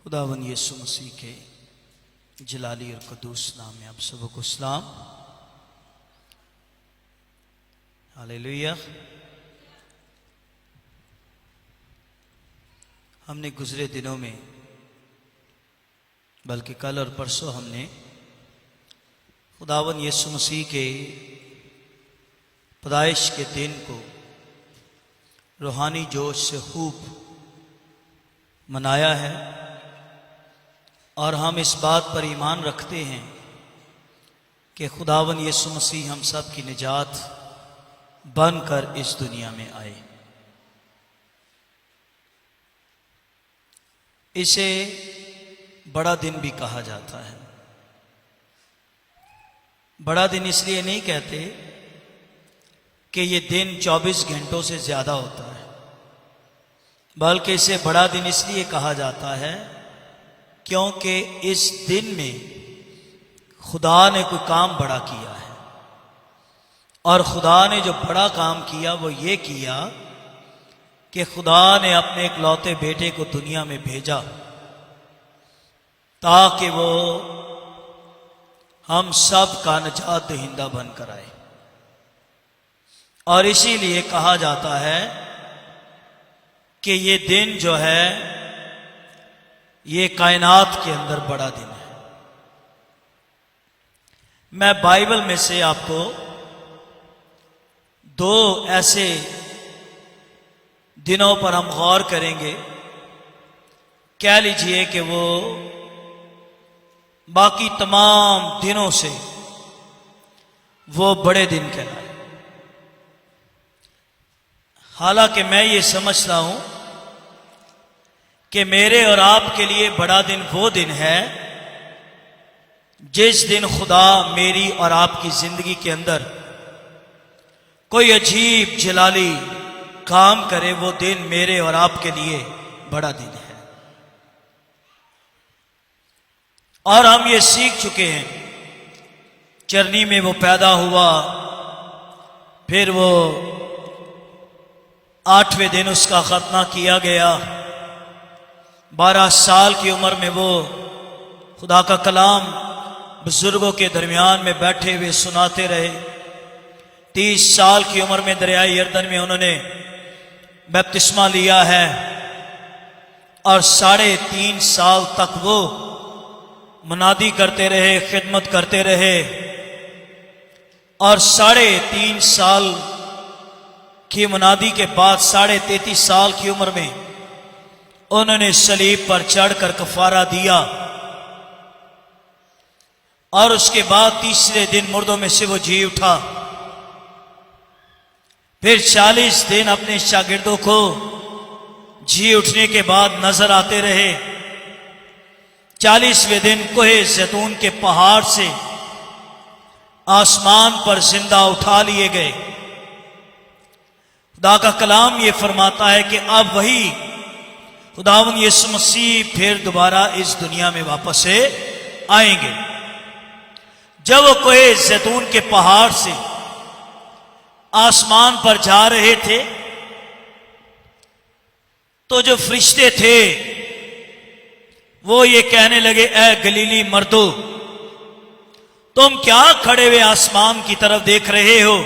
खुदावन यीशु मसीह के जलाली और कदूस नाम में आप सबको सलाम। हालेलुया। हमने गुजरे दिनों में, बल्कि कल और परसों, हमने खुदावन यीशु मसीह के पैदाइश के दिन को रूहानी जोश से खूब मनाया है और हम इस बात पर ईमान रखते हैं कि खुदावन यीशु मसीह हम सब की निजात बनकर इस दुनिया में आए। इसे बड़ा दिन भी कहा जाता है। बड़ा दिन इसलिए नहीं कहते कि ये दिन 24 घंटों से ज्यादा होता है, बल्कि इसे बड़ा दिन इसलिए कहा जाता है क्योंकि इस दिन में खुदा ने कोई काम बड़ा किया है। और खुदा ने जो बड़ा काम किया वो ये किया कि खुदा ने अपने इकलौते बेटे को दुनिया में भेजा ताकि वो हम सब का निजात दहिंदा बनकर आए। और इसीलिए कहा जाता है कि ये दिन जो है ये कायनात के अंदर बड़ा दिन है। मैं बाइबल में से आपको दो ऐसे दिनों पर हम गौर करेंगे, कह लीजिए कि वो बाकी तमाम दिनों से वो बड़े दिन कहलाए। हालांकि मैं ये समझता हूं कि मेरे और आपके लिए बड़ा दिन वो दिन है जिस दिन खुदा मेरी और आपकी जिंदगी के अंदर कोई अजीब जलाली काम करे। वो दिन मेरे और आपके लिए बड़ा दिन है। और हम ये सीख चुके हैं, चरनी में वो पैदा हुआ, फिर वो 8वें दिन उसका खतना किया गया, 12 साल की उम्र में वो खुदा का कलाम बुजुर्गों के दरमियान में बैठे हुए सुनाते रहे। 30 साल की उम्र में दरियाए यरदन में उन्होंने बपतिस्मा लिया है और 3.5 साल तक वो मुनादी करते रहे, खिदमत करते रहे। और 3.5 साल की मुनादी के बाद 33.5 साल की उम्र में उन्होंने सलीब पर चढ़कर कफारा दिया। और उसके बाद तीसरे दिन मुर्दों में से वो जी उठा। फिर 40 दिन अपने शागिर्दों को जी उठने के बाद नजर आते रहे। 40वें दिन कोहे जैतून के पहाड़ से आसमान पर जिंदा उठा लिए गए। खुदा का कलाम ये फरमाता है कि अब वही खुदावन यीशु मसीह फिर दोबारा इस दुनिया में वापस से आएंगे। जब वो कोहे जैतून के पहाड़ से आसमान पर जा रहे थे तो जो फरिश्ते थे वो ये कहने लगे, ऐ गलीली मर्दो, तुम क्या खड़े हुए आसमान की तरफ देख रहे हो?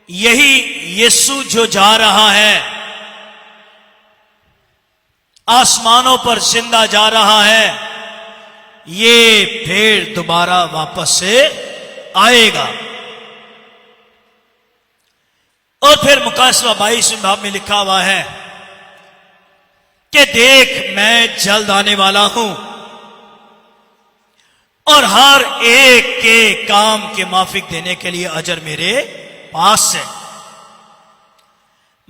यही यीशु जो जा रहा है, आसमानों पर जिंदा जा रहा है, ये फिर दोबारा वापस से आएगा। और फिर मुकासवा 22वें भाव में लिखा हुआ है कि देख, मैं जल्द आने वाला हूं और हर एक के काम के माफिक देने के लिए अजर मेरे पास है।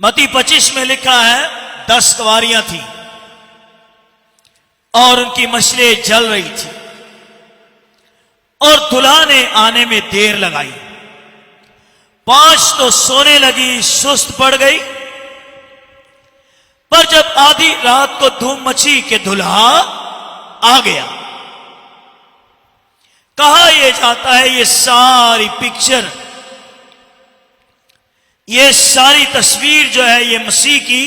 मत्ती 25 में लिखा है 10 कवारियां थी और उनकी मछलियां जल रही थी और दुल्हा ने आने में देर लगाई। 5 तो सोने लगी, सुस्त पड़ गई। पर जब आधी रात को धूम मची कि दुल्हा आ गया। कहा यह जाता है ये सारी पिक्चर, ये सारी तस्वीर जो है ये मसीह की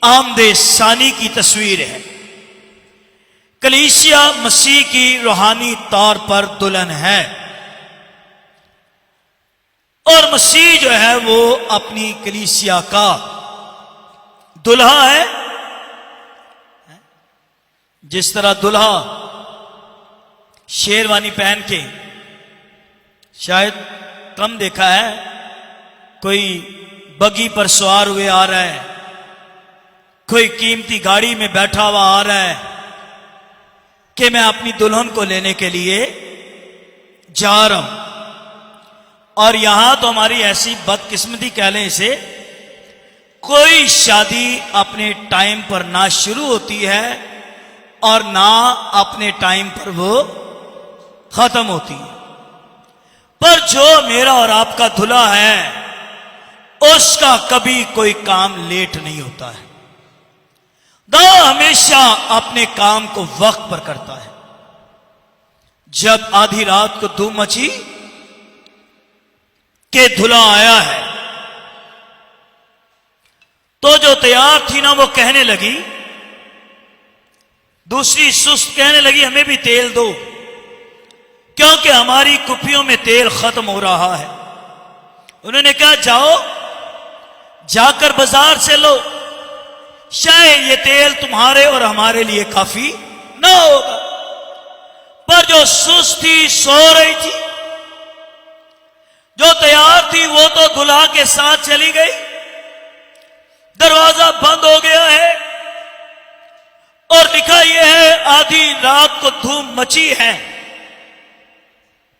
आमदे सानी की तस्वीर है। कलीसिया मसीह की रूहानी तौर पर दुल्हन है और मसीह जो है वो अपनी कलीसिया का दुल्हा है। जिस तरह दुल्हा शेरवानी पहन के, शायद कम देखा है, कोई बगी पर सवार हुए आ रहा है, कोई कीमती गाड़ी में बैठा हुआ आ रहा है कि मैं अपनी दुल्हन को लेने के लिए जा रहा हूं। और यहां तो हमारी ऐसी बदकिस्मती कह लें इसे, कोई शादी अपने टाइम पर ना शुरू होती है और ना अपने टाइम पर वो खत्म होती है। पर जो मेरा और आपका दूल्हा है उसका कभी कोई काम लेट नहीं होता है। खुदा हमेशा अपने काम को वक्त पर करता है। जब आधी रात को धूम मची के दूल्हा आया है तो जो तैयार थी ना वो कहने लगी, दूसरी सुस्त कहने लगी हमें भी तेल दो, क्योंकि हमारी कुप्पियों में तेल खत्म हो रहा है। उन्होंने कहा जाओ जाकर बाजार से लो, शायद ये तेल तुम्हारे और हमारे लिए काफी ना होगा। पर जो सुस्त थी, सो रही थी, जो तैयार थी वो तो दुल्हा के साथ चली गई। दरवाजा बंद हो गया है और लिखा यह है आधी रात को धूम मची है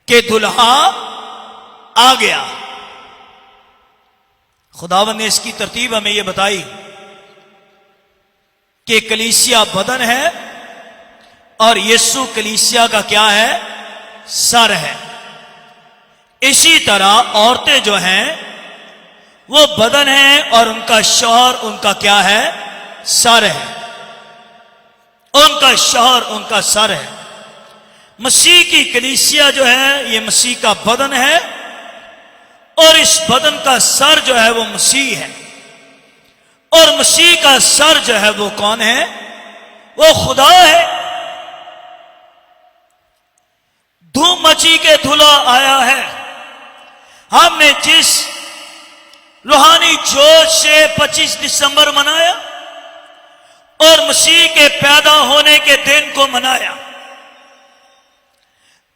कि दुल्हा आ गया। खुदावंद ने इसकी तरतीब हमें यह बताई कि कलीसिया बदन है और यीशु कलीसिया का क्या है? सर है। इसी तरह औरतें जो हैं वो बदन है और उनका शौहर उनका क्या है? सर है। उनका शौहर उनका सर है। मसीह की कलीसिया जो है ये मसीह का बदन है और इस बदन का सर जो है वो मसीह है। और मसीह का सर जो है वो कौन है? वो खुदा है। धूम मची के दूल्हा आया है। हमने जिस रूहानी जोश से 25 दिसंबर मनाया और मसीह के पैदा होने के दिन को मनाया,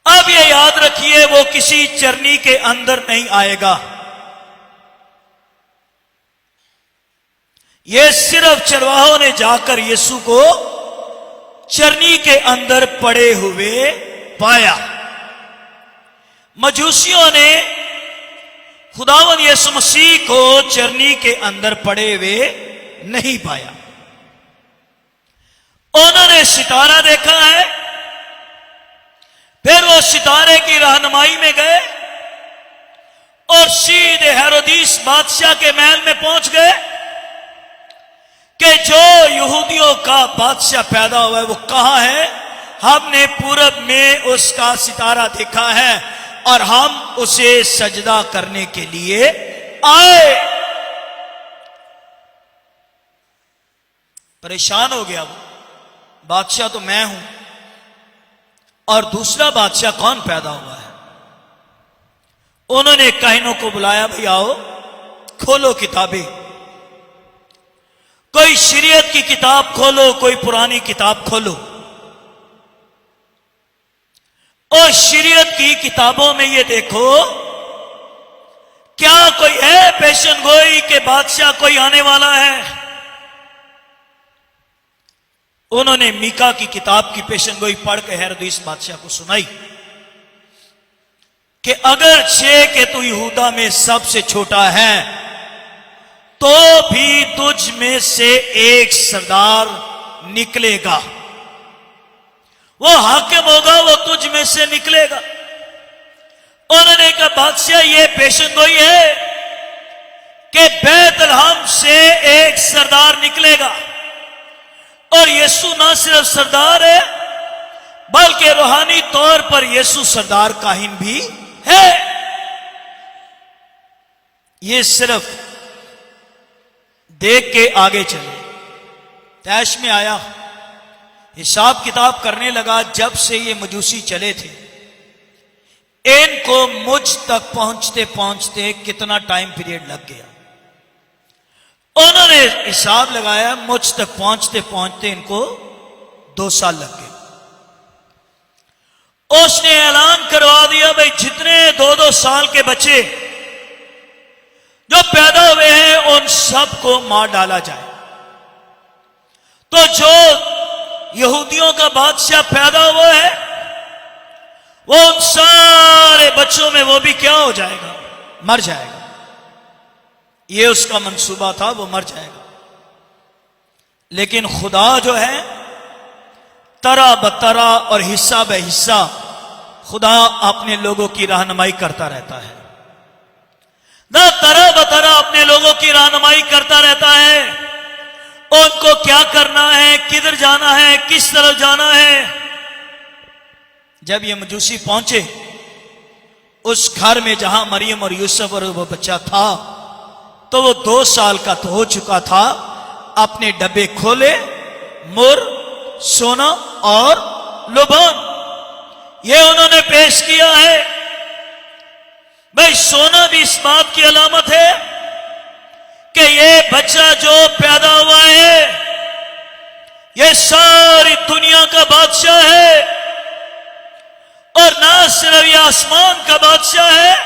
अब ये याद रखिए वो किसी चरनी के अंदर नहीं आएगा। ये सिर्फ चरवाहों ने जाकर यीशु को चरनी के अंदर पड़े हुए पाया। मजूसियों ने खुदावंद यीशु मसीह को चरनी के अंदर पड़े हुए नहीं पाया। उन्होंने सितारा देखा है, फिर वो सितारे की रहनुमाई में गए और सीधे हेरोदिस बादशाह के महल में पहुंच गए कि जो यहूदियों का बादशाह पैदा हुआ है वो कहां है? हमने पूरब में उसका सितारा देखा है और हम उसे सजदा करने के लिए आए। परेशान हो गया वो, बादशाह तो मैं हूं और दूसरा बादशाह कौन पैदा हुआ है? उन्होंने काहिनों को बुलाया, भाई आओ खोलो किताबें, कोई शरीयत की किताब खोलो, कोई पुरानी किताब खोलो। और शरीयत की किताबों में ये देखो क्या कोई है पेशन गोई के बादशाह कोई आने वाला है? उन्होंने मीका की किताब की पेशन गोई पढ़ के हेरोदिस बादशाह को सुनाई कि अगर छे के तू यहूदा में सबसे छोटा है तो भी तुझ में से एक सरदार निकलेगा, वो हाकिम होगा, वो तुझ में से निकलेगा। उन्होंने कहा बादशाह ये पेशन गोई है कि बैतलहम से एक सरदार निकलेगा। और यीशु ना सिर्फ सरदार है बल्कि रूहानी तौर पर यीशु सरदार काहिन भी है। ये सिर्फ देख के आगे चले। तैश में आया, हिसाब किताब करने लगा, जब से ये मजूसी चले थे इनको मुझ तक पहुंचते पहुंचते कितना टाइम पीरियड लग गया। उन्होंने हिसाब लगाया, मुझ तक पहुंचते पहुंचते इनको 2 साल लग गए। उसने ऐलान करवा दिया, भाई जितने 2-2 साल के बच्चे जो पैदा हुए हैं उन सबको मार डाला जाए। तो जो यहूदियों का बादशाह पैदा हुआ है वो उन सारे बच्चों में वो भी क्या हो जाएगा, मर जाएगा। ये उसका मंसूबा था, वो मर जाएगा। लेकिन खुदा जो है तरह बतरा और हिस्सा ब हिस्सा खुदा अपने लोगों की रहनुमाई करता रहता है। ना तरह बतरा अपने लोगों की रहनुमाई करता रहता है, उनको क्या करना है, किधर जाना है, किस तरफ जाना है। जब ये मजूसी पहुंचे उस घर में जहां मरियम और यूसुफ और वो बच्चा था, तो वो 2 साल का तो हो चुका था। अपने डब्बे खोले, मुर, सोना और लुबान ये उन्होंने पेश किया है। भाई सोना भी इस बात की अलामत है कि ये बच्चा जो पैदा हुआ है ये सारी दुनिया का बादशाह है, और ना सिर्फ ये आसमान का बादशाह है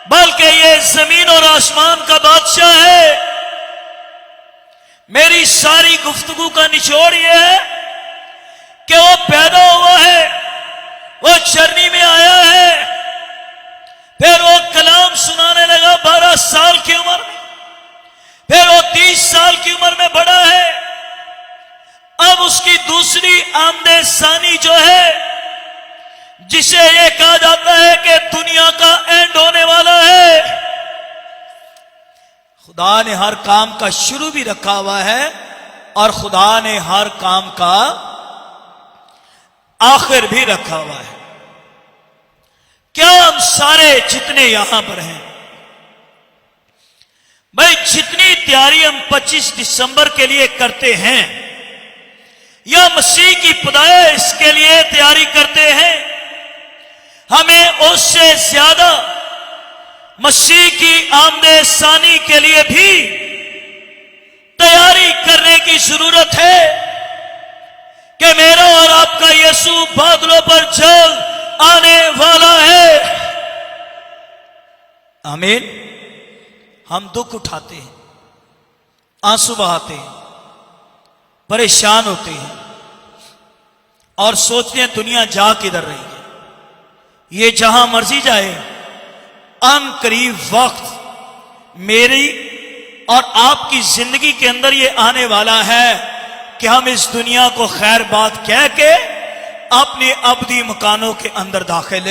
बल्कि ये जमीन और आसमान का बादशाह है। मेरी सारी गुफ्तगू का निचोड़ ये है कि वो पैदा हुआ है, वो चरनी में आया है, फिर वो कलाम सुनाने लगा 12 साल की उम्र में, फिर वो 30 साल की उम्र में बड़ा है। अब उसकी दूसरी आमदे सानी जो है, जिसे ये कहा जाता है कि दुनिया का एंड होने वाला है। खुदा ने हर काम का शुरू भी रखा हुआ है और खुदा ने हर काम का आखिर भी रखा हुआ है। क्या हम सारे जितने यहां पर हैं, भाई जितनी तैयारी हम 25 दिसंबर के लिए करते हैं या मसीह की पैदाइश के लिए तैयारी करते हैं, हमें उससे ज्यादा मसीह की आमदे सानी के लिए भी तैयारी करने की जरूरत है कि मेरा और आपका यीशु बादलों पर जल्द आने वाला है। आमीन। हम दुख उठाते हैं, आंसू बहाते हैं, परेशान होते हैं और सोचते हैं दुनिया जा किधर रही है। ये जहां मर्जी जाए, अनकरीब वक्त मेरी और आपकी जिंदगी के अंदर ये आने वाला है कि हम इस दुनिया को खैर बात कह के अपने अबदी मकानों के अंदर दाखिल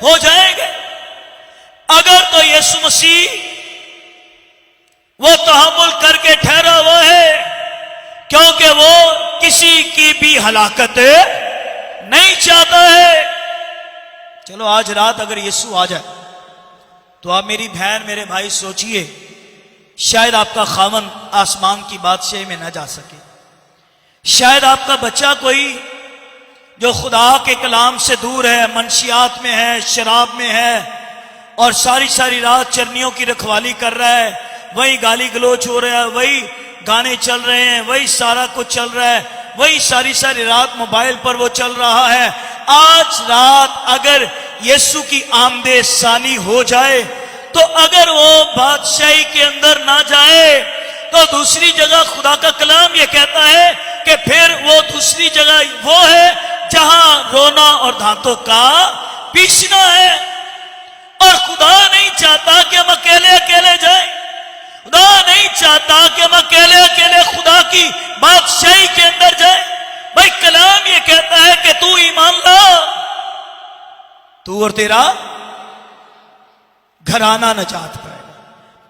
हो जाएंगे। अगर तो यीशु मसीह वो तहम्मुल करके ठहरा हुआ है, क्योंकि वो किसी की भी हलाकत नहीं चाहता है। चलो आज रात अगर यीशु आ जाए तो आप मेरी बहन मेरे भाई सोचिए, शायद आपका खामन आसमान की बादशाही में न जा सके, शायद आपका बच्चा कोई जो खुदा के कलाम से दूर है, मनशियात में है, शराब में है और सारी सारी रात चरनियों की रखवाली कर रहा है, वही गाली गलोच हो रहा है, वही गाने चल रहे हैं, वही सारा कुछ चल रहा है, वही सारी सारी रात मोबाइल पर वो चल रहा है। आज रात अगर यीशु की आमदे सानी हो जाए तो अगर वो बादशाही के अंदर ना जाए तो दूसरी जगह खुदा का कलाम ये कहता है कि फिर वो दूसरी जगह वो है जहां रोना और दांतों का पीसना है। और खुदा नहीं चाहता कि हम अकेले अकेले जाएं, खुदा नहीं चाहता कि हम अकेले अकेले खुदा की बादशाही के अंदर जाएं। भाई कलाम ये कहता है कि तू ईमान ला, तू और तेरा घराना नजात पाएगा।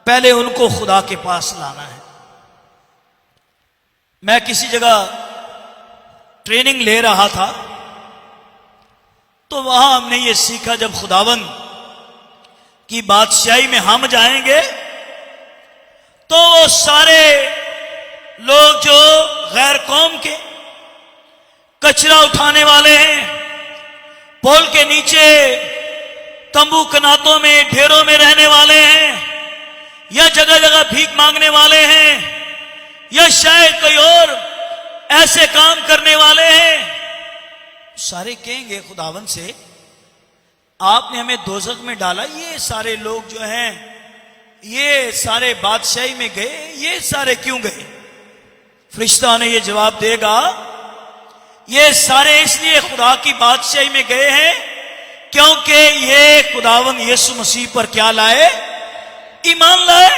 पहले उनको खुदा के पास लाना है। मैं किसी जगह ट्रेनिंग ले रहा था तो वहां हमने ये सीखा, जब खुदावन की बादशाही में हम जाएंगे तो वो सारे लोग जो गैर कौम के कचरा उठाने वाले हैं, पोल के नीचे तंबू कनातों में ढेरों में रहने वाले हैं, या जगह जगह भीख मांगने वाले हैं, या शायद कोई और ऐसे काम करने वाले हैं। सारे कहेंगे खुदावन से, आपने हमें दोजख में डाला, ये सारे लोग जो हैं ये सारे बादशाही में गए, ये सारे क्यों गए? फरिश्ता ने ये जवाब देगा, ये सारे इसलिए खुदा की बादशाही में गए हैं क्योंकि ये खुदावन यीशु मसीह पर क्या लाए? ईमान लाए,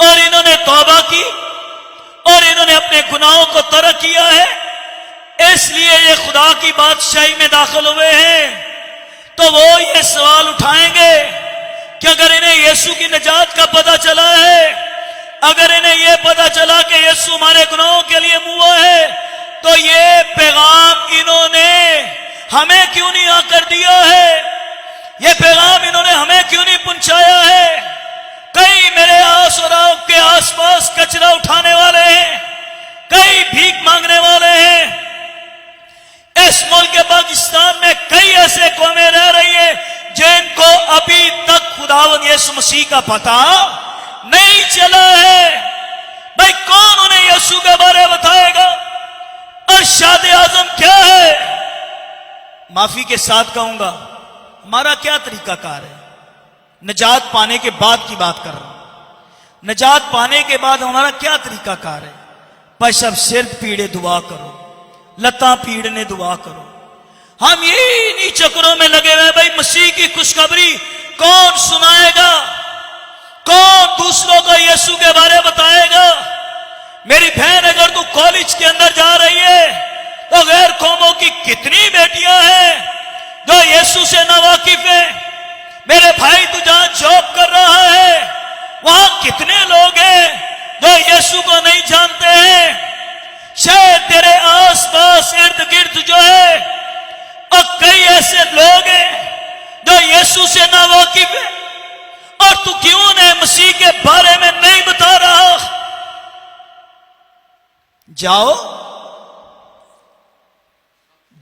और इन्होंने तौबा की और इन्होंने अपने गुनाहों को तर्क किया है, इसलिए ये खुदा की बादशाही में दाखिल हुए हैं। तो वो ये सवाल उठाएंगे कि अगर इन्हें यीशु की निजात का पता चला है, अगर इन्हें यह पता चला कि यीशु हमारे गुनाहों के लिए मुआ है, तो ये पैगाम इन्होंने हमें क्यों नहीं आकर दिया है? ये पैगाम इन्होंने हमें क्यों नहीं पहुंचाया है? कई मेरे आस और आपके आसपास कचरा उठाने वाले हैं, कई भीख मांगने वाले हैं। इस मुल्क के पाकिस्तान में कई ऐसे कौमें रह रही हैं जिनको अभी तक खुदावंद यीशु मसीह का पता नहीं चला है। भाई कौन उन्हें यीशु के बारे में बताएगा? अरशाद आजम क्या है? माफी के साथ कहूंगा, हमारा क्या तरीकाकार है? निजात पाने के बाद की बात कर रहा हूं। निजात पाने के बाद हमारा क्या तरीकाकार है? भाई सब सिर पीड़े दुआ करो, लता पीड़ने दुआ करो। हम यही इन्हीं चक्रों में लगे हुए। भाई मसीह की खुशखबरी कौन सुनाएगा? कौन दूसरों को यीशु के बारे में बताएगा? मेरी बहन, अगर तू कॉलेज के अंदर जा रही है तो गैर कौमों की कितनी बेटियां हैं जो यीशु से नावाकिफ है। मेरे भाई, तू जहां जॉब कर रहा है वहां कितने लोग हैं जो यीशु को नहीं जानते हैं। शायद तेरे आसपास इर्द गिर्द जो है और कई ऐसे लोग हैं जो यीशु से नावाकिफ है, और तू क्यों उन्हें मसीह के बारे में नहीं बता रहा? जाओ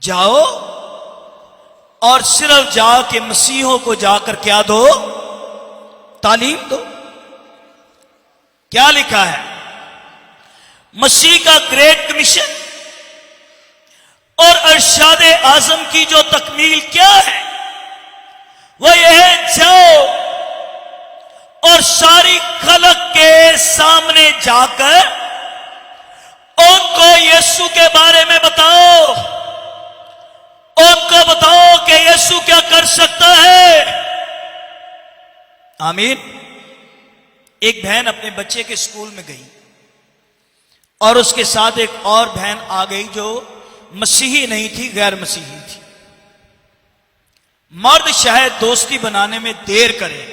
जाओ और सिर्फ जाके मसीहों को जाकर क्या दो? तालीम दो। क्या लिखा है? मसीह का ग्रेट कमीशन और अरशाद आजम की जो तकमील क्या है वो ये है, जाओ और सारी खलक के सामने जाकर उनको यीशु के बारे में बताओ। उनको बताओ कि यीशु क्या कर सकता है। आमीन। एक बहन अपने बच्चे के स्कूल में गई और उसके साथ एक और बहन आ गई जो मसीही नहीं थी, गैर मसीही थी। मर्द शायद दोस्ती बनाने में देर करे,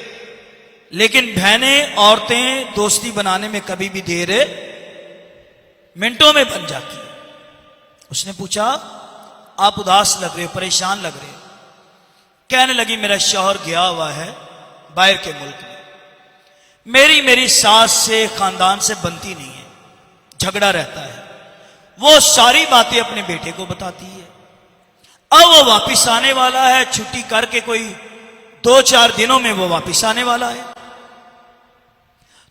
लेकिन बहनें, औरतें दोस्ती बनाने में कभी भी देर मिनटों में बन जाती है। उसने पूछा, आप उदास लग रहे हो, परेशान लग रहे हो? कहने लगी, मेरा शौहर गया हुआ है बाहर के मुल्क में, मेरी सास से खानदान से बनती नहीं है, झगड़ा रहता है। वो सारी बातें अपने बेटे को बताती है। अब वो वापिस आने वाला है, छुट्टी करके कोई 2-4 दिनों में वो वापिस आने वाला है।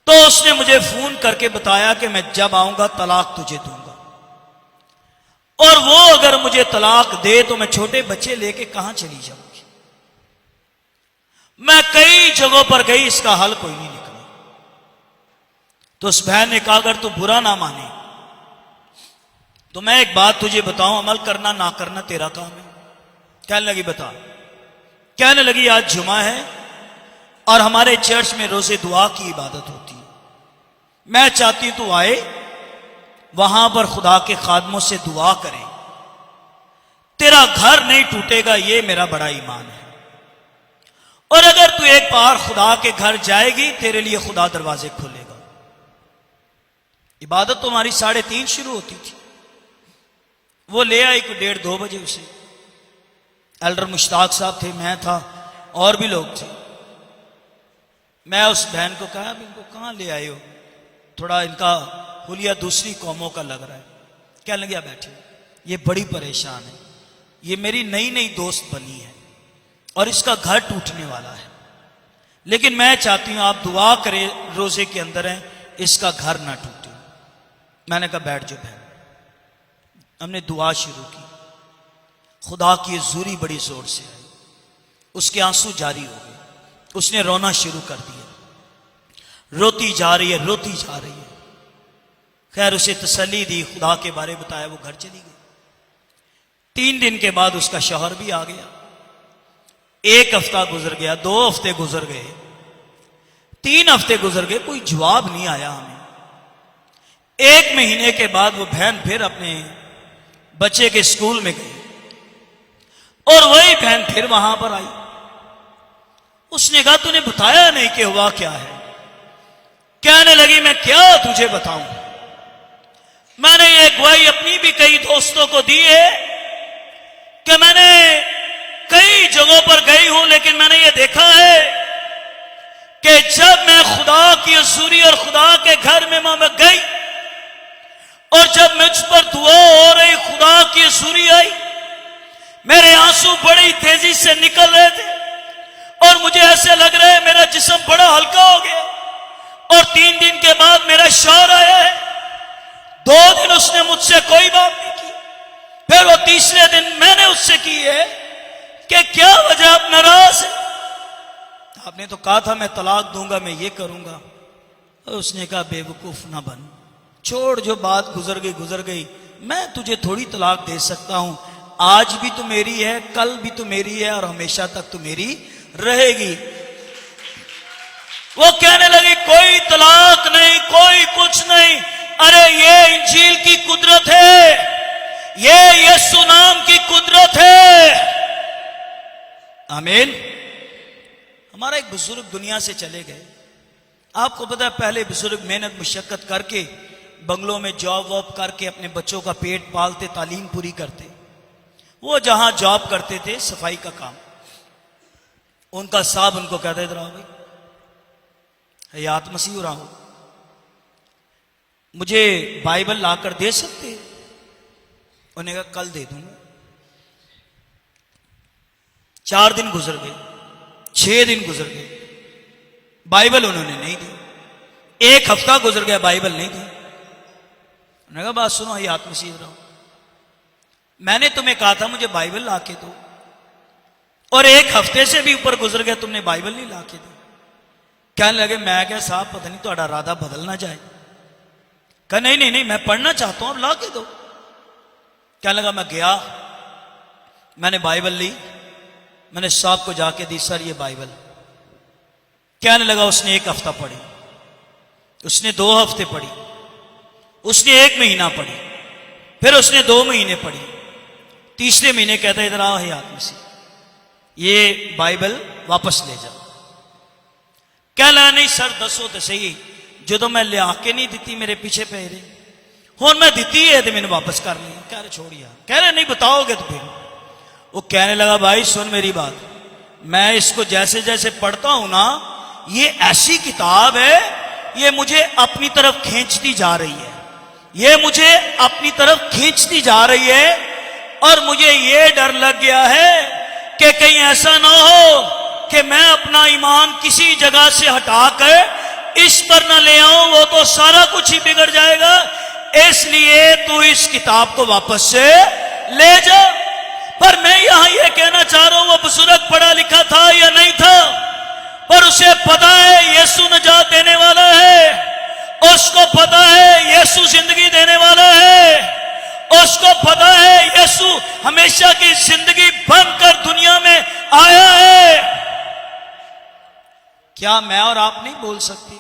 तो उसने मुझे फोन करके बताया कि मैं जब आऊंगा तलाक तुझे दूंगा, और वो अगर मुझे तलाक दे तो मैं छोटे बच्चे लेके कहां चली जाऊंगी। मैं कई जगहों पर गई, इसका हल कोई नहीं निकला। तो उस बहन ने कहा, अगर तू बुरा ना माने तो मैं एक बात तुझे बताऊं, अमल करना ना करना तेरा काम है। कहने लगी, बता। कहने लगी, आज जुमा है और हमारे चर्च में रोजे दुआ की इबादत होती है। मैं चाहती हूं तू आए, वहां पर खुदा के खादमों से दुआ करे, तेरा घर नहीं टूटेगा, ये मेरा बड़ा ईमान है। और अगर तू एक बार खुदा के घर जाएगी, तेरे लिए खुदा दरवाजे खोलेगा। इबादत तो हमारी 3:30 शुरू होती थी। वो ले आई को 1:30-2 बजे उसे। एल्डर मुश्ताक साहब थे, मैं था, और भी लोग थे। मैं उस बहन को कहा, इनको कहां ले आए हो? थोड़ा इनका हुलिया दूसरी कौमों का लग रहा है। क्या लगे, बैठे। ये बड़ी परेशान है, ये मेरी नई नई दोस्त बनी है और इसका घर टूटने वाला है, लेकिन मैं चाहती हूं आप दुआ करें, रोजे के अंदर है, इसका घर ना टूटे। मैंने कहा बैठ जाओ बहन। हमने दुआ शुरू की, खुदा की हुजूरी बड़ी जोर से आई, उसके आंसू जारी हो गए, उसने रोना शुरू कर दिया, रोती जा रही है, रोती जा रही है। खैर उसे तसल्ली दी, खुदा के बारे बताया, वो घर चली गई। 3 दिन के बाद उसका शौहर भी आ गया। 1 हफ्ता गुजर गया, 2 हफ्ते गुजर गए, 3 हफ्ते गुजर गए, कोई जवाब नहीं आया हमें। 1 महीने के बाद वो बहन फिर अपने बच्चे के स्कूल में गई और वही बहन फिर वहां पर आई। उसने कहा तूने बताया नहीं कि हुआ क्या है। कहने लगी मैं क्या तुझे बताऊं, मैंने ये गवाही अपनी भी कई दोस्तों को दी है कि मैंने कई जगहों पर गई हूं, लेकिन मैंने ये देखा है कि जब मैं खुदा की हुजूरी और खुदा के घर में मैं गई और जब मुझ पर दुआ हो रही, खुदा की हुजूरी आई, मेरे आंसू बड़ी तेजी से निकल रहे थे और मुझे ऐसे लग रहा है मेरा जिस्म बड़ा हल्का हो गया। और 3 दिन के बाद मेरा शौहर आया है, 2 दिन उसने मुझसे कोई बात नहीं की, फिर वो तीसरे दिन मैंने उससे की है कि क्या वजह आप नाराज है। आपने तो कहा था मैं तलाक दूंगा, मैं ये करूंगा। और उसने कहा बेवकूफ ना बन, छोड़, जो बात गुजर गई गुजर गई, मैं तुझे थोड़ी तलाक दे सकता हूं, आज भी तू मेरी है, कल भी तू मेरी है और हमेशा तक तू मेरी रहेगी। वो कहने लगी कोई तलाक नहीं, कोई कुछ नहीं, अरे ये इंजील की कुदरत है, ये यीशु नाम की कुदरत है। आमीन। हमारा एक बुजुर्ग दुनिया से चले गए। आपको पता है पहले बुजुर्ग मेहनत मुशक्कत करके बंगलों में जॉब वॉब करके अपने बच्चों का पेट पालते, तालीम पूरी करते। वो जहां जॉब करते थे सफाई का काम, उनका साहब उनको कहते थे रहो भाई हयात मसीह रहो, मुझे बाइबल लाकर दे सकते? उन्होंने कहा कल दे दूंगा। 4 दिन गुजर गए, 6 दिन गुजर गए, बाइबल उन्होंने नहीं दी। 1 हफ्ता गुजर गया, बाइबल नहीं दी। उन्होंने कहा बात सुनो हयात मसीह रहो, मैंने तुम्हें कहा था मुझे बाइबल ला के दो, और 1 हफ्ते से भी ऊपर गुजर गया, तुमने बाइबल नहीं ला के दी। कहने लगे मैं क्या साहब पता नहीं तुम्हारा इरादा बदल ना जाए। कहा नहीं नहीं नहीं, मैं पढ़ना चाहता हूं, अब ला के दो। कहने लगा मैं गया, मैंने बाइबल ली, मैंने साहब को जाके दी, सर ये बाइबल। कहने लगा उसने 1 हफ्ता पढ़ी, उसने 2 हफ्ते पढ़ी, उसने 1 महीना पढ़ी, फिर उसने 2 महीने पढ़ी। तीसरे महीने कहता है इधर आओ हयात मसीह, ये बाइबल वापस ले जाओ। कह लगा नहीं सर दसो तो सही, जो तो मैं लिया के नहीं दी मेरे पीछे पे रहे, हूं मैं दी है तो मैंने वापस कर ली। कह रहे छोड़िया, कह रहे नहीं बताओगे तो फिर। वो कहने लगा भाई सुन मेरी बात, मैं इसको जैसे जैसे पढ़ता हूं ना, ये ऐसी किताब है, ये मुझे अपनी तरफ खींचती जा रही है, ये मुझे अपनी तरफ खींचती जा रही है, और मुझे ये डर लग गया है कि कहीं ऐसा ना हो कि मैं अपना ईमान किसी जगह से हटाकर इस पर न ले आऊं, वो तो सारा कुछ ही बिगड़ जाएगा, इसलिए तू इस किताब को वापस से ले जा। पर मैं यहां ये कहना चाह रहा हूं, वो बुजुर्ग पढ़ा लिखा था या नहीं था, पर उसे पता है यीशु नजात देने वाला है, उसको पता है यीशु जिंदगी देने वाला है, उसको पता है यीशु हमेशा की जिंदगी बनकर दुनिया में आया है। क्या मैं और आप नहीं बोल सकते?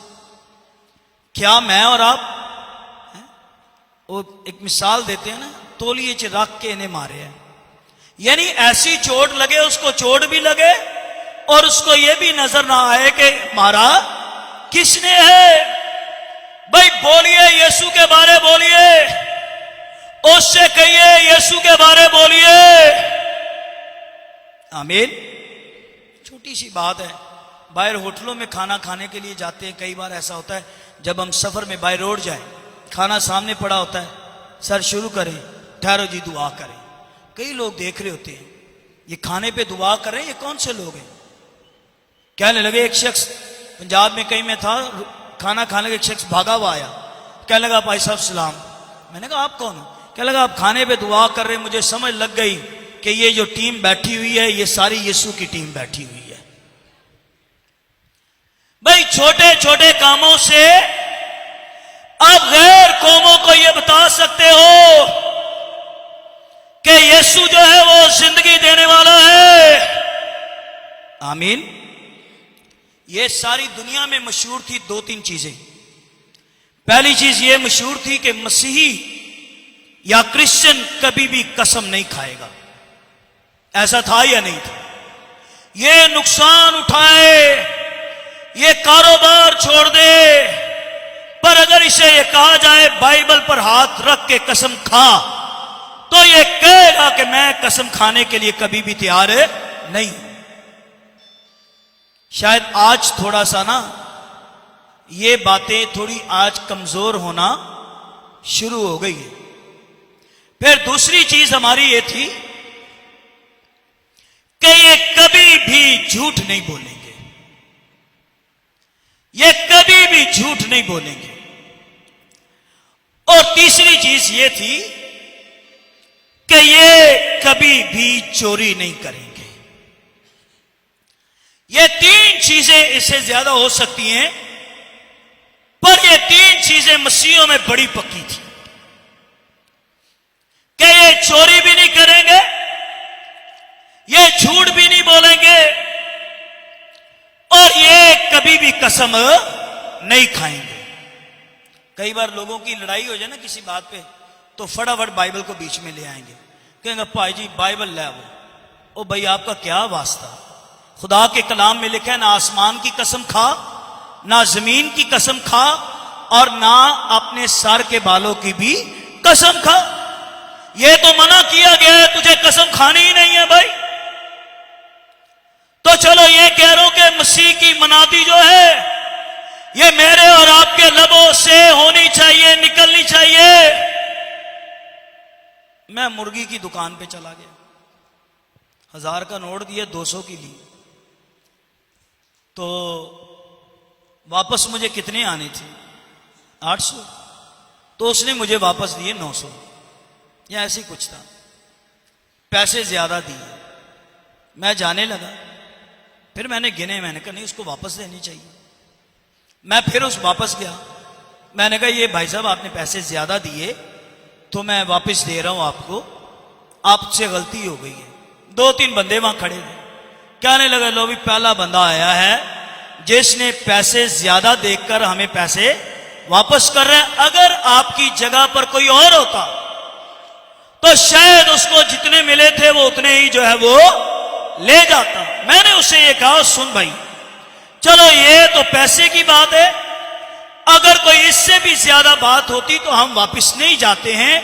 क्या मैं और आप वो एक मिसाल देते हैं ना, तोलिए च रख के इन्हें मारे हैं, यानी ऐसी चोट लगे, उसको चोट भी लगे और उसको ये भी नजर ना आए कि मारा किसने है। भाई बोलिए यीशु के बारे बोलिए, उससे कहिए यीशु के बारे बोलिए। आमीन। छोटी सी बात है, बाहर होटलों में खाना खाने के लिए जाते हैं, कई बार ऐसा होता है जब हम सफर में बाय रोड जाए, खाना सामने पड़ा होता है, सर शुरू करें, ठहरो जी दुआ करें। कई लोग देख रहे होते हैं, ये खाने पे दुआ कर रहे हैं, ये कौन से लोग हैं? कहने लगे, एक शख्स पंजाब में कहीं में था, खाना खाने का एक शख्स भागा हुआ आया, कहने लगा भाई साहब सलाम। मैंने कहा आप कौन हो? कहने लगा आप खाने पे दुआ कर रहे हैं, मुझे समझ लग गई कि ये जो टीम बैठी हुई है ये सारी यीशु की टीम बैठी हुई है। भाई छोटे छोटे कामों से आप गैर कौमों को यह बता सकते हो कि यीशु जो है वो जिंदगी देने वाला है। आमीन। ये सारी दुनिया में मशहूर थी दो तीन चीजें। पहली चीज ये मशहूर थी कि मसीही या क्रिश्चियन कभी भी कसम नहीं खाएगा। ऐसा था या नहीं था? ये नुकसान उठाए, ये कारोबार छोड़ दे, पर अगर इसे ये कहा जाए बाइबल पर हाथ रख के कसम खा, तो ये कहेगा कि मैं कसम खाने के लिए कभी भी तैयार नहीं। शायद आज थोड़ा सा ना ये बातें थोड़ी आज कमजोर होना शुरू हो गई है। फिर दूसरी चीज हमारी ये थी कि ये कभी भी झूठ नहीं बोलेंगे, ये कभी भी झूठ नहीं बोलेंगे। और तीसरी चीज ये थी कि ये कभी भी चोरी नहीं करेंगे। ये तीन चीजें इससे ज्यादा हो सकती हैं, पर ये तीन चीजें मसीहों में बड़ी पक्की थी कि ये चोरी भी नहीं करेंगे, ये झूठ भी नहीं बोलेंगे, और ये कभी भी कसम नहीं खाएंगे। कई बार लोगों की लड़ाई हो जाए ना किसी बात पे, तो फटाफट बाइबल को बीच में ले आएंगे, कहेंगे भाई जी बाइबल ले आओ। ओ भाई आपका क्या वास्ता? खुदा के कलाम में लिखा है ना आसमान की कसम खा, ना जमीन की कसम खा, और ना अपने सर के बालों की भी कसम खा। ये तो मना किया गया है, तुझे कसम खानी ही नहीं है भाई। तो चलो ये कह रहा हूं कि मसीह की मनादी जो है ये मेरे और आपके लबों से होनी चाहिए, निकलनी चाहिए। मैं मुर्गी की दुकान पे चला गया, 1000 का नोट दिया 200 की ली, तो वापस मुझे कितने आने थे? 800। तो उसने मुझे वापस दिए 900 या ऐसे ही कुछ था, पैसे ज्यादा दिए। मैं जाने लगा, फिर मैंने गिने, मैंने कहा नहीं उसको वापस देनी चाहिए। मैं फिर उस वापस गया, मैंने कहा ये भाई साहब आपने पैसे ज्यादा दिए तो मैं वापस दे रहा हूं आपको, आपसे गलती हो गई है। 2-3 बंदे वहां खड़े थे, कहने लगे लो भी पहला बंदा आया है जिसने पैसे ज्यादा देकर हमें पैसे वापस कर रहा है। अगर आपकी जगह पर कोई और होता तो शायद उसको जितने मिले थे वो उतने ही जो है वो ले जाता। मैंने उसे ये कहा सुन भाई, चलो ये तो पैसे की बात है, अगर कोई इससे भी ज्यादा बात होती तो हम वापस नहीं जाते हैं,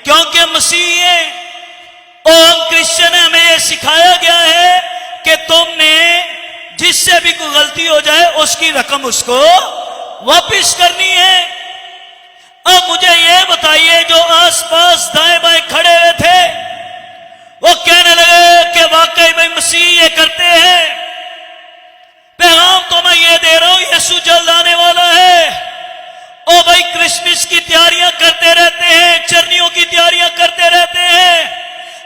क्योंकि मसीह है और क्रिश्चियन है, हमें ये सिखाया गया है कि तुमने जिससे भी कोई गलती हो जाए उसकी रकम उसको वापस करनी है। अब मुझे ये बताइए जो आसपास दाएं बाएं खड़े हुए थे वो कहने लगे कि वाकई भाई मसीह ये करते हैं। पैगाम तो मैं ये दे रहा हूं यीशु जल्द आने वाला है। ओ भाई क्रिसमस की तैयारियां करते रहते हैं, चरनियों की तैयारियां करते रहते हैं,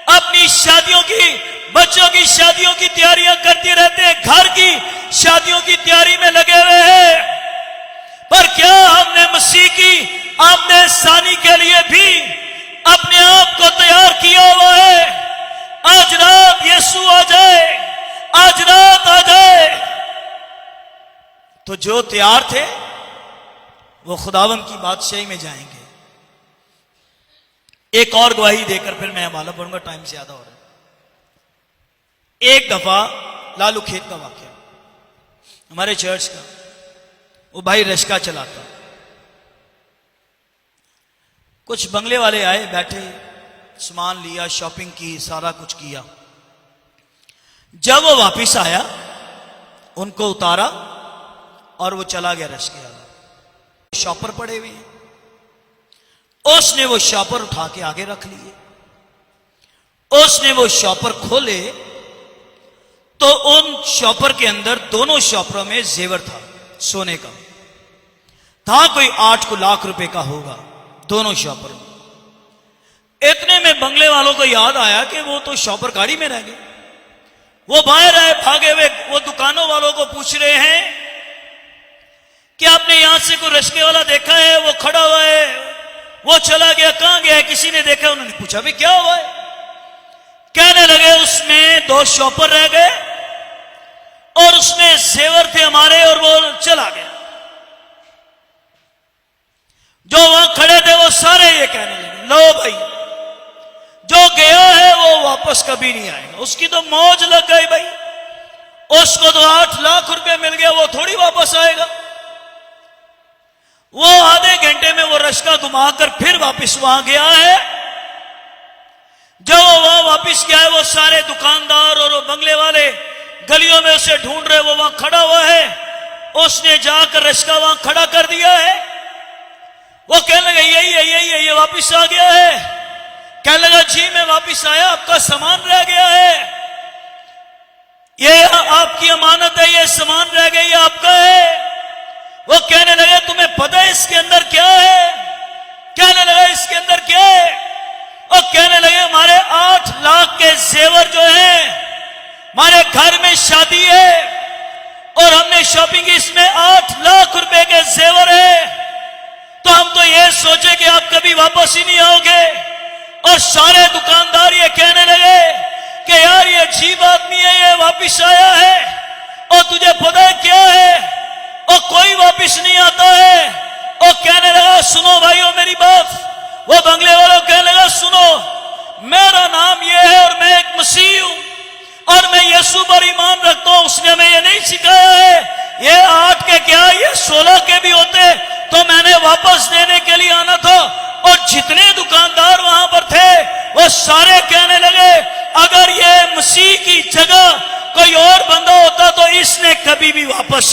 अपनी शादियों की, बच्चों की शादियों की तैयारियां करते रहते हैं, घर की शादियों की तैयारी में लगे हुए हैं। पर क्या हमने मसीह की आमने सानी के लिए भी अपने आप को तैयार किया हुआ है? आज रात यीशु आ जाए, आज रात आ जाए। तो जो तैयार थे वो खुदावन की बादशाही में जाएंगे। एक और गवाही देकर फिर मैं हवाला पढ़ूंगा, टाइम ज्यादा हो रहा है। एक दफा लालू खेत का वाकया, हमारे चर्च का, वो भाई रिक्शा चलाता, कुछ बंगले वाले आए, बैठे, सामान लिया, शॉपिंग की, सारा कुछ किया। जब वो वापिस आया उनको उतारा और वो चला गया रिक्शे वाला। शॉपर पड़े हुए हैं, उसने वो शॉपर उठा के आगे रख लिए। उसने वो शॉपर खोले तो उन शॉपर के अंदर, दोनों शॉपरों में जेवर था, सोने का था, कोई 8 लाख रुपए का होगा दोनों शॉपर में। इतने में बंगले वालों को याद आया कि वो तो शॉपर गाड़ी में रह गए। वो बाहर आए भागे हुए, वो दुकानों वालों को पूछ रहे हैं कि आपने यहां से कोई रिश्के वाला देखा है? वो खड़ा हुआ है, वो चला गया, कहां गया है? किसी ने देखा? उन्होंने पूछा भी क्या हुआ है? कहने लगे उसमें 2 शॉपर रह गए और उसमें जेवर थे हमारे और वो चला गया। जो वहां खड़े थे वो सारे ये कहने लगे, लो भाई, जो गया है वो वापस कभी नहीं आएगा। उसकी तो मौज लग गई भाई, उसको तो 8 लाख रुपए मिल गया, वो थोड़ी वापस आएगा। वो आधे घंटे में वो रश्का घुमाकर फिर वापस वहां गया है। जब वो वहां वापस गया है, वो सारे दुकानदार और वो बंगले वाले गलियों में उसे ढूंढ रहे, वो वहां खड़ा हुआ है। उसने जाकर रश्का वहां खड़ा कर दिया है। वो कहने लगे यही है, यही है, ये वापस आ गया है। कहने लगा जी मैं वापस आया, आपका सामान रह गया है, ये आपकी अमानत है, ये सामान रह गया, ये आपका है। वो कहने लगे तुम्हें पता है इसके अंदर क्या है? कहने लगा इसके अंदर क्या है? और कहने लगे हमारे 8 लाख के जेवर जो है, हमारे घर में शादी है और हमने शॉपिंग, इसमें 8 लाख रुपए के जेवर है, तो हम तो ये सोचे कि आप कभी वापस ही नहीं आओगे। और सारे दुकानदार ये कहने लगे कि यार ये अजीब आदमी है, ये वापिस आया है और तुझे पता है क्या है? और कोई वापिस नहीं आता है। और कहने लगा सुनो भाइयों मेरी बात। वो बंगले वालों कहने लगा सुनो, मेरा नाम ये है और मैं एक मसीह हूं और मैं यीशु पर ईमान रखता हूं। उसने हमें ये नहीं सिखाया है ये 8 के क्या, ये 16 के भी होते तो मैंने वापस देने के लिए आना था। और जितने दुकानदार वहां पर थे वो सारे कहने लगे अगर ये मसीह की जगह कोई और बंदा होता तो इसने कभी भी वापस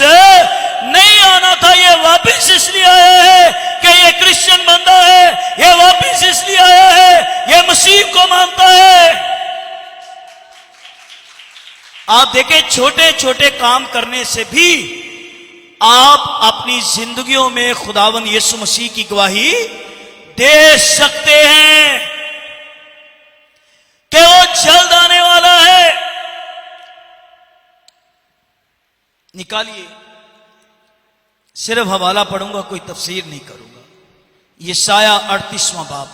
नहीं आना था। ये वापस इसलिए आया है कि ये क्रिश्चियन बंदा है, ये वापस इसलिए आया है ये मसीह को मानता है। आप देखें छोटे छोटे काम करने से भी आप अपनी जिंदगियों में खुदावन यीशु मसीह की गवाही दे सकते हैं कि वो जल्द आने वाला है। निकालिए, सिर्फ हवाला पढ़ूंगा, कोई तफसीर नहीं करूंगा। यशाया 38वां बाब,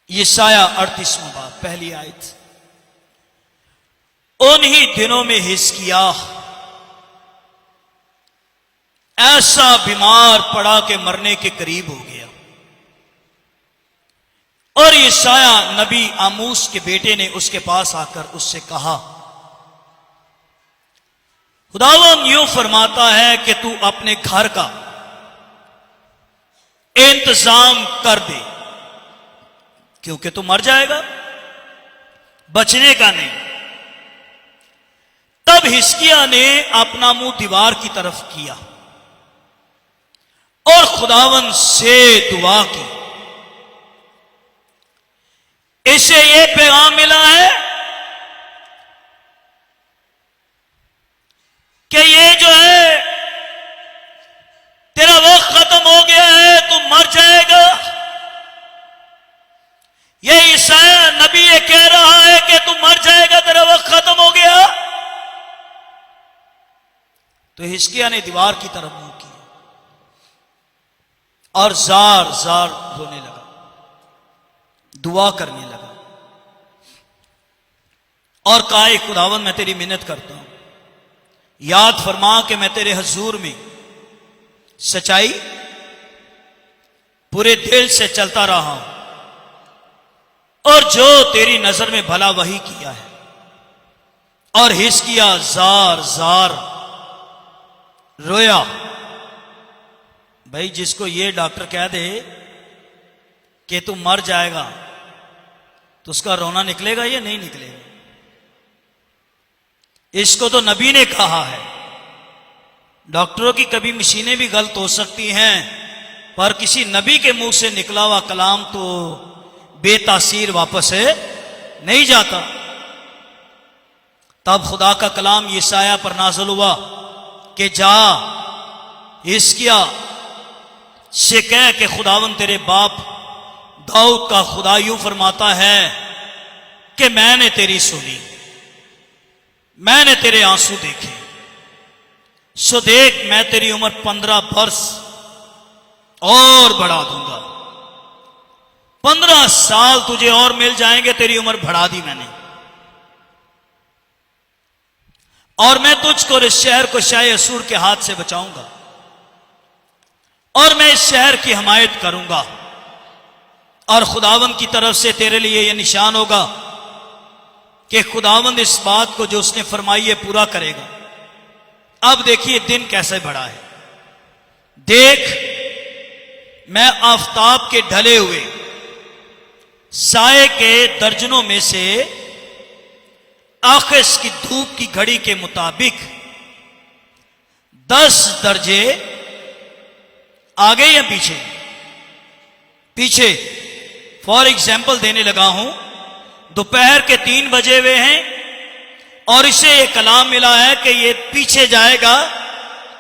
यशाया 38वां बाब, पहली आयत। उन्हीं दिनों में हिजकिय्याह ऐसा बीमार पड़ा कि मरने के करीब हो गया। और यशाया नबी आमूस के बेटे ने उसके पास आकर उससे कहा खुदावंद यूं फरमाता है कि तू अपने घर का इंतजाम कर दे, क्योंकि तू मर जाएगा, बचने का नहीं। तब हिजकिय्याह ने अपना मुंह दीवार की तरफ किया और खुदावंद से दुआ की। इसे ये पैगाम मिला है कि ये जो है तेरा वक्त खत्म हो गया है, तू मर जाएगा। ये यशाया नबी ये कह रहा है कि तू मर जाएगा, तेरा वक्त खत्म हो गया। तो हिजकिय्याह ने दीवार की तरफ मुंह किया और जार जार रोने लगा, दुआ करने लगा और कहा खुदावन मैं तेरी मिन्नत करता हूं, याद फरमा कि मैं तेरे हजूर में सच्चाई पूरे दिल से चलता रहा हूं और जो तेरी नजर में भला वही किया है। और हिजकिय्याह जार जार रोया। भाई जिसको ये डॉक्टर कह दे कि तू मर जाएगा तो उसका रोना निकलेगा या नहीं निकलेगा? इसको तो नबी ने कहा है। डॉक्टरों की कभी मशीनें भी गलत हो सकती हैं, पर किसी नबी के मुंह से निकला हुआ कलाम तो बेतासीर वापस नहीं जाता। तब खुदा का कलाम यशायाह पर नाज़िल हुआ कि जा हिजकिय्याह से कह के खुदावन तेरे बाप दाऊद का खुदा यूं फरमाता है कि मैंने तेरी सुनी, मैंने तेरे आंसू देखे, सो देख मैं तेरी उम्र 15 वर्ष और बढ़ा दूंगा। 15 साल तुझे और मिल जाएंगे, तेरी उम्र बढ़ा दी मैंने। और मैं तुझको इस शहर को शाह असूर के हाथ से बचाऊंगा और मैं इस शहर की हिमायत करूंगा। और खुदावंद की तरफ से तेरे लिए यह निशान होगा कि खुदावंद इस बात को जो उसने फरमाई है पूरा करेगा। अब देखिए दिन कैसे बढ़ा है। देख मैं आफताब के ढले हुए साए के दर्जनों में से आखिस की धूप की घड़ी के मुताबिक 10 दर्जे आगे या पीछे पीछे फॉर एग्जाम्पल देने लगा हूं। दोपहर के 3 बजे हुए हैं और इसे एक कलाम मिला है कि ये पीछे जाएगा,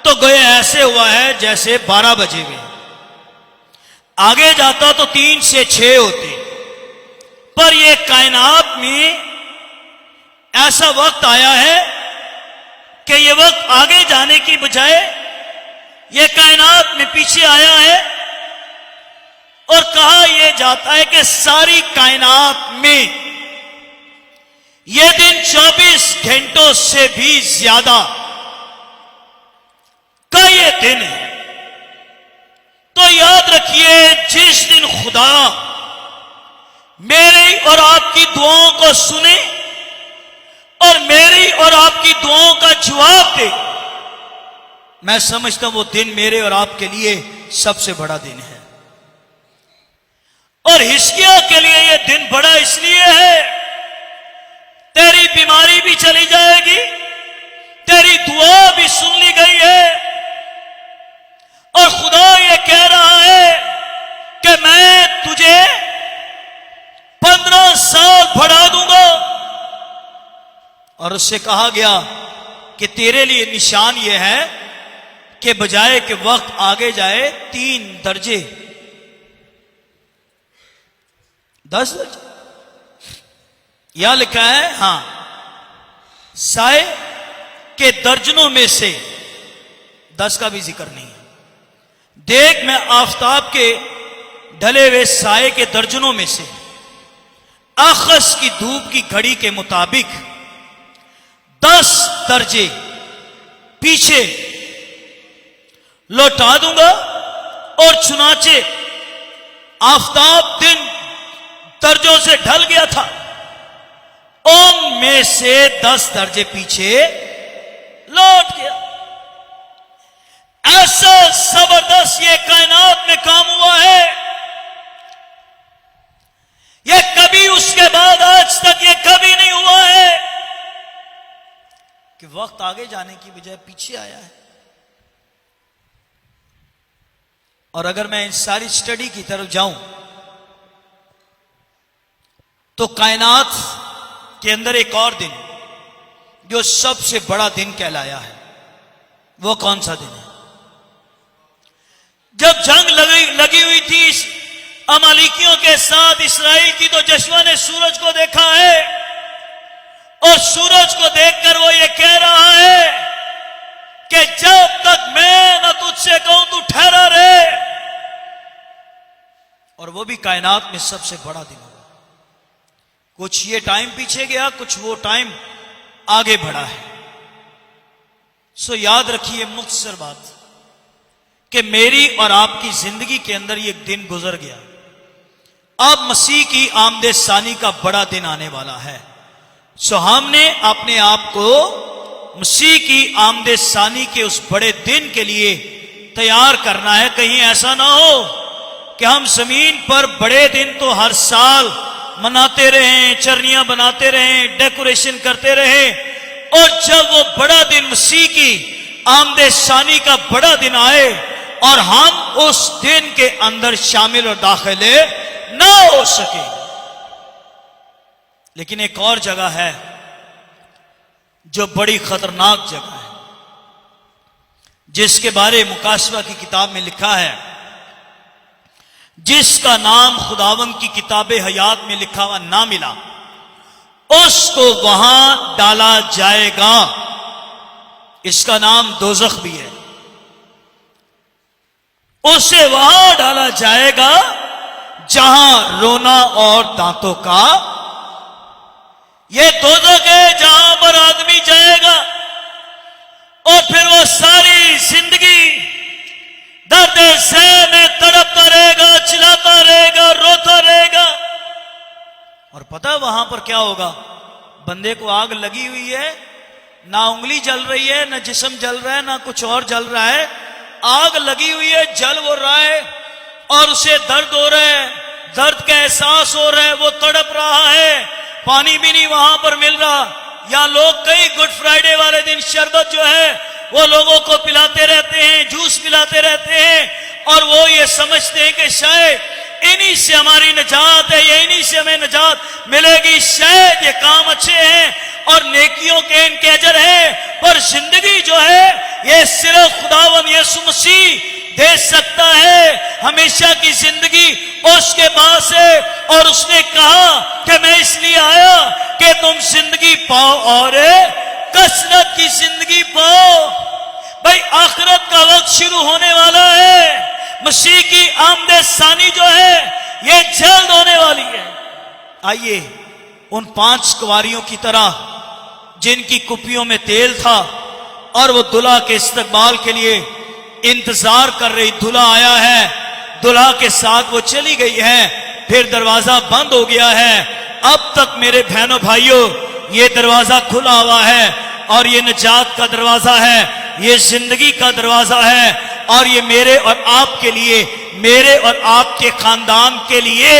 तो गोया ऐसे हुआ है जैसे 12 बजे हुए। आगे जाता तो 3 से 6 होते, पर ये कायनात में ऐसा वक्त आया है कि ये वक्त आगे जाने की बजाय ये कायनात में पीछे आया है। और कहा यह जाता है कि सारी कायनात में यह दिन 24 घंटों से भी ज्यादा का ये दिन है। तो याद रखिए जिस दिन खुदा मेरी और आपकी दुआओं को सुने और मेरी और आपकी दुआओं का जवाब दे, मैं समझता हूं वो दिन मेरे और आपके लिए सबसे बड़ा दिन है। और हिजकिय्याह के लिए यह दिन बड़ा इसलिए है, तेरी बीमारी भी चली जाएगी, तेरी दुआ भी सुन ली गई है और खुदा ये कह रहा है कि मैं तुझे 15 साल बढ़ा दूंगा। और उससे कहा गया कि तेरे लिए निशान यह है कि बजाय कि वक्त आगे जाए 3 दर्जे 10 दर्जे यह लिखा है, हां साए के दर्जनों में से 10 का भी जिक्र नहीं है। देख मैं आफताब के ढले हुए साए के दर्जनों में से आखस की धूप की घड़ी के मुताबिक 10 दर्जे पीछे लौटा दूंगा। और चुनाचे आफताब दिन दर्जों से ढल गया था, उनमें से 10 दर्जे पीछे लौट गया। ऐसा जबरदस्त ये कायनात में काम हुआ है, ये कभी उसके बाद आज तक ये कभी नहीं हुआ है कि वक्त आगे जाने की बजाय पीछे आया है। और अगर मैं इस सारी स्टडी की तरफ जाऊं तो कायनात के अंदर एक और दिन जो सबसे बड़ा दिन कहलाया है, वो कौन सा दिन है? जब जंग लगी हुई थी अमालिकियों के साथ इसराइल की, तो यहोशू ने सूरज को देखा है और सूरज को देखकर वो ये कह रहा है कि जब तक मैं न तुझसे कहूं तू ठहरा रहे। और वो भी कायनात में सबसे बड़ा दिन होगा। कुछ ये टाइम पीछे गया, कुछ वो टाइम आगे बढ़ा है। सो याद रखिए मुख्तसर बात कि मेरी और आपकी जिंदगी के अंदर ये दिन गुजर गया। अब मसीह की आमदे सानी का बड़ा दिन आने वाला है। सो हमने अपने आप को मसीह की आमदे सानी के उस बड़े दिन के लिए तैयार करना है। कहीं ऐसा ना हो कि हम जमीन पर बड़े दिन तो हर साल मनाते रहें, चरनियां बनाते रहें, डेकोरेशन करते रहें, और जब वो बड़ा दिन मसीह की आमदे सानी का बड़ा दिन आए और हम उस दिन के अंदर शामिल और दाखिले ना हो सके। लेकिन एक और जगह है जो बड़ी खतरनाक जगह है, जिसके बारे मुकाशवा की किताब में लिखा है, जिसका नाम खुदावन की किताबे हयात में लिखा हुआ ना मिला, उसको वहां डाला जाएगा। इसका नाम दोजख भी है। उसे वहां डाला जाएगा जहां रोना और दांतों का, यह दोजख है जहां पर आदमी जाएगा और फिर वो सारी जिंदगी दर्द से में तड़पता रहेगा, चिल्लाता रहेगा, रोता रहेगा। और पता है वहां पर क्या होगा? बंदे को आग लगी हुई है, ना उंगली जल रही है, ना जिस्म जल रहा है, ना कुछ और जल रहा है, आग लगी हुई है, जल वो रहा है और उसे दर्द हो रहा है, दर्द का एहसास हो रहा है, वो तड़प रहा है, पानी भी नहीं वहां पर मिल रहा। या लोग कई गुड फ्राइडे वाले दिन शरबत जो है वो लोगों को पिलाते रहते हैं, जूस पिलाते रहते हैं और वो ये समझते हैं कि शायद इन्हीं से हमारी निजात है, या इन्हीं से हमें निजात मिलेगी, शायद ये काम अच्छे हैं और नेकियों के इनके अजर है। पर जिंदगी जो है ये सिर्फ खुदावंद यीशु मसीह दे सकता है। हमेशा की जिंदगी उसके पास है और उसने कहा कि मैं इसलिए आया कि तुम जिंदगी पाओ और कसरत की जिंदगी पाओ। भाई आखिरत का वक्त शुरू होने वाला है। मसीह की आमदे सानी जो है ये जल्द होने वाली है। आइए उन 5 कुंवारियों की तरह जिनकी कुपियों में तेल था और वो दुल्हा के इस्तकबाल के लिए इंतजार कर रही, दुल्हा आया है, दुल्हा के साथ वो चली गई है, फिर दरवाजा बंद हो गया है। अब तक मेरे बहनों भाइयों ये दरवाजा खुला हुआ है और ये निजात का दरवाजा है, ये जिंदगी का दरवाजा है और ये मेरे और आपके लिए, मेरे और आपके खानदान के लिए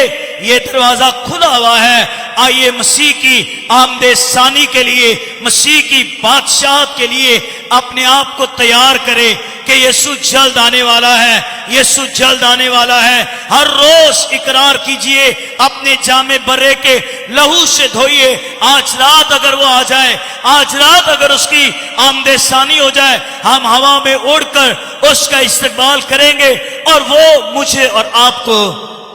ये दरवाजा खुला हुआ है। आइए मसीह की आमदे सानी के लिए, मसीह की बादशाहत के लिए अपने आप को तैयार करें कि यीशु जल्द आने वाला है, यीशु जल्द आने वाला है। हर रोज इकरार कीजिए, अपने जामे बर्रे के लहू से धोइए। आज रात अगर वो आ जाए, आज रात अगर उसकी आमदे सानी हो जाए, हम हवा में उड़कर उसका इस्तकबाल करेंगे और वो मुझे और आपको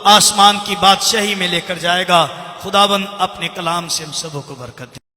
आसमान की बादशाही में लेकर जाएगा। खुदाबंद अपने कलाम से हम सबों को बरकत दे।